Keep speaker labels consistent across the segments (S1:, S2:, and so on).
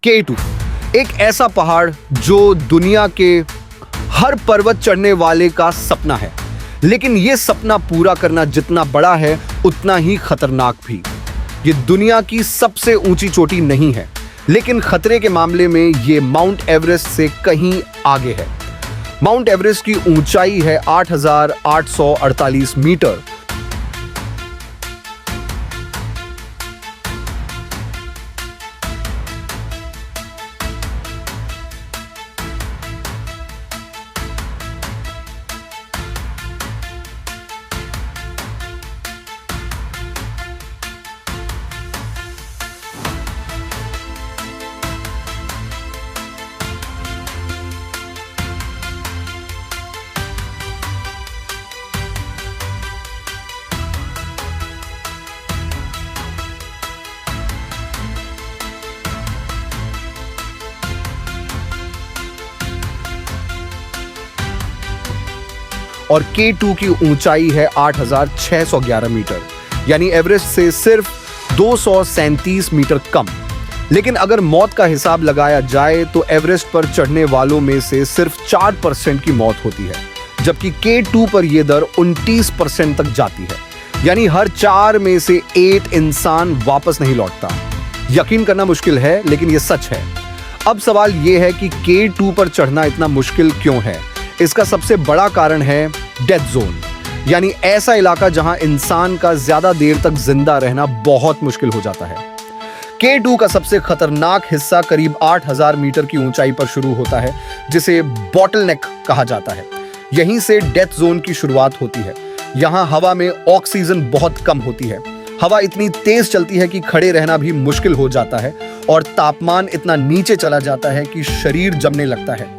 S1: K2 एक ऐसा पहाड़ जो दुनिया के हर पर्वत चढ़ने वाले का सपना है, लेकिन यह सपना पूरा करना जितना बड़ा है उतना ही खतरनाक भी। ये दुनिया की सबसे ऊंची चोटी नहीं है, लेकिन खतरे के मामले में ये माउंट एवरेस्ट से कहीं आगे है। माउंट एवरेस्ट की ऊंचाई है 8,848 मीटर। और K2 की ऊंचाई है 8,611 मीटर, यानी एवरेस्ट से सिर्फ 237 मीटर कम। लेकिन अगर मौत का हिसाब लगाया जाए तो एवरेस्ट पर चढ़ने वालों में से सिर्फ 4% की मौत होती है, जबकि K2 पर यह दर 29% तक जाती है, यानी हर 4 में से 8 इंसान वापस नहीं लौटता। यकीन करना मुश्किल है, लेकिन यह सच है। अब सवाल यह है कि K2 पर चढ़ना इतना मुश्किल क्यों है? इसका सबसे बड़ा कारण है डेथ जोन, यानी ऐसा इलाका जहां इंसान का ज्यादा देर तक जिंदा रहना बहुत मुश्किल हो जाता है। K2 का सबसे खतरनाक हिस्सा करीब 8,000 मीटर की ऊंचाई पर शुरू होता है, जिसे बॉटलनेक कहा जाता है। यहीं से डेथ जोन की शुरुआत होती है। यहां हवा में ऑक्सीजन बहुत कम होती है। हवा इतनी तेज चलती है कि खड़े रहना भी मुश्किल हो जाता है और तापमान इतना नीचे चला जाता है कि शरीर जमने लगता है।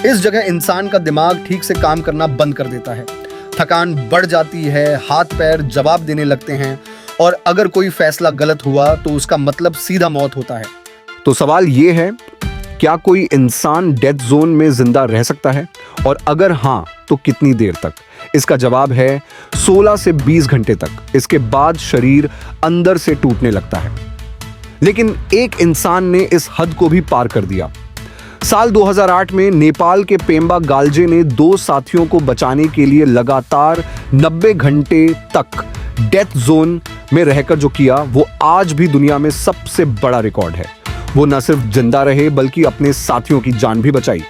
S1: इस जगह इंसान का दिमाग ठीक से काम करना बंद कर देता है। थकान बढ़ जाती है, हाथ पैर जवाब देने लगते हैं, और अगर कोई फैसला गलत हुआ तो उसका मतलब सीधा मौत होता है। तो सवाल ये है, क्या कोई इंसान डेथ जोन में जिंदा रह सकता है? और अगर हाँ, तो कितनी देर तक? इसका जवाब है 16 से 20 घंटे तक। इसके बाद शरीर अंदर से टूटने लगता है। लेकिन एक इंसान ने इस हद को भी पार कर दिया। साल 2008 में नेपाल के पेम्बा गाल्जे ने 2 साथियों को बचाने के लिए लगातार 90 घंटे तक डेथ जोन में रहकर जो किया, वो आज भी दुनिया में सबसे बड़ा रिकॉर्ड है। वो न सिर्फ जिंदा रहे बल्कि अपने साथियों की जान भी बचाई।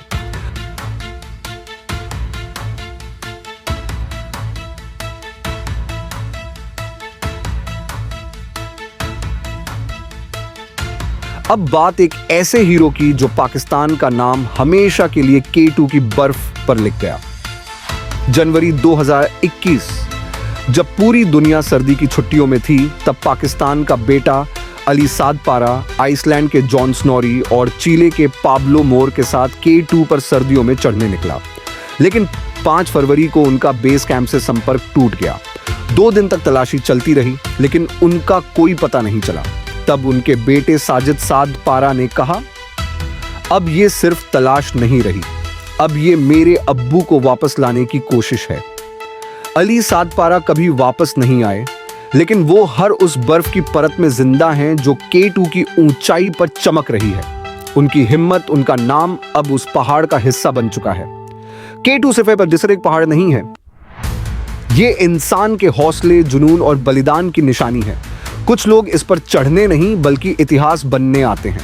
S1: अब बात एक ऐसे हीरो की जो पाकिस्तान का नाम हमेशा के लिए K2 की बर्फ पर लिख गया। जनवरी 2021, जब पूरी दुनिया सर्दी की छुट्टियों में थी, तब पाकिस्तान का बेटा अली सादपारा आइसलैंड के जॉन स्नोरी और चिले के पाब्लो मोर के साथ K2 पर सर्दियों में चढ़ने निकला। लेकिन 5 फरवरी को उनका बेस कैंप से संपर्क टूट गया। 2 दिन तक तलाशी चलती रही, लेकिन उनका कोई पता नहीं चला। तब उनके बेटे साजिद सादपारा ने कहा, अब ये सिर्फ तलाश नहीं रही, अब ये मेरे अब्बू को वापस लाने की कोशिश है। अली सादपारा कभी वापस नहीं आए, लेकिन वो हर उस बर्फ की परत में जिंदा हैं जो K2 की ऊंचाई पर चमक रही है। उनकी हिम्मत, उनका नाम अब उस पहाड़ का हिस्सा बन चुका है। K2 सिर्फ एक पहाड़ नहीं है, ये इंसान के हौसले, जुनून और बलिदान की निशानी है। कुछ लोग इस पर चढ़ने नहीं बल्कि इतिहास बनने आते हैं।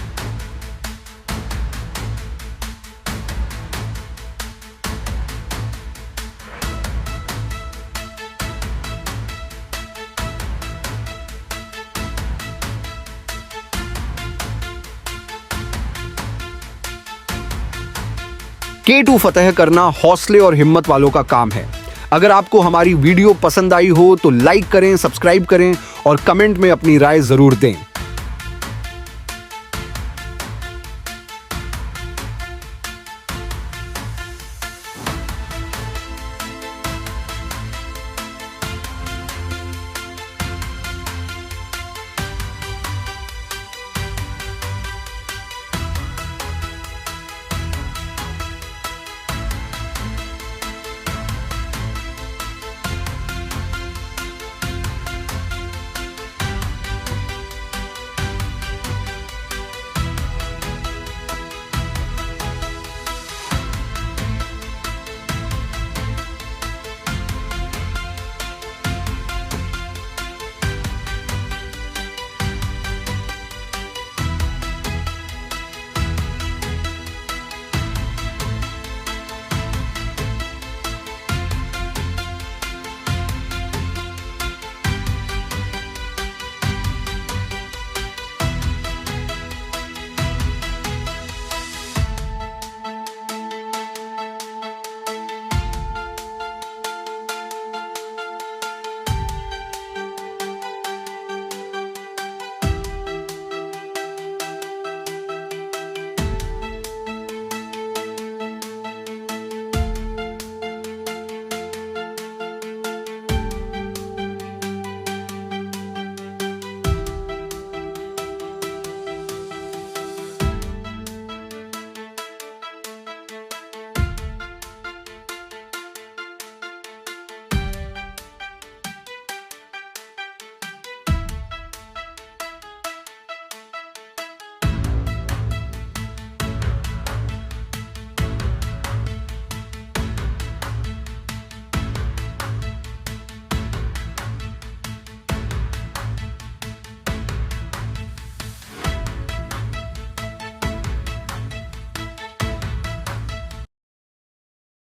S1: K2 फतह करना हौसले और हिम्मत वालों का काम है। अगर आपको हमारी वीडियो पसंद आई हो तो लाइक करें, सब्सक्राइब करें और कमेंट में अपनी राय जरूर दें।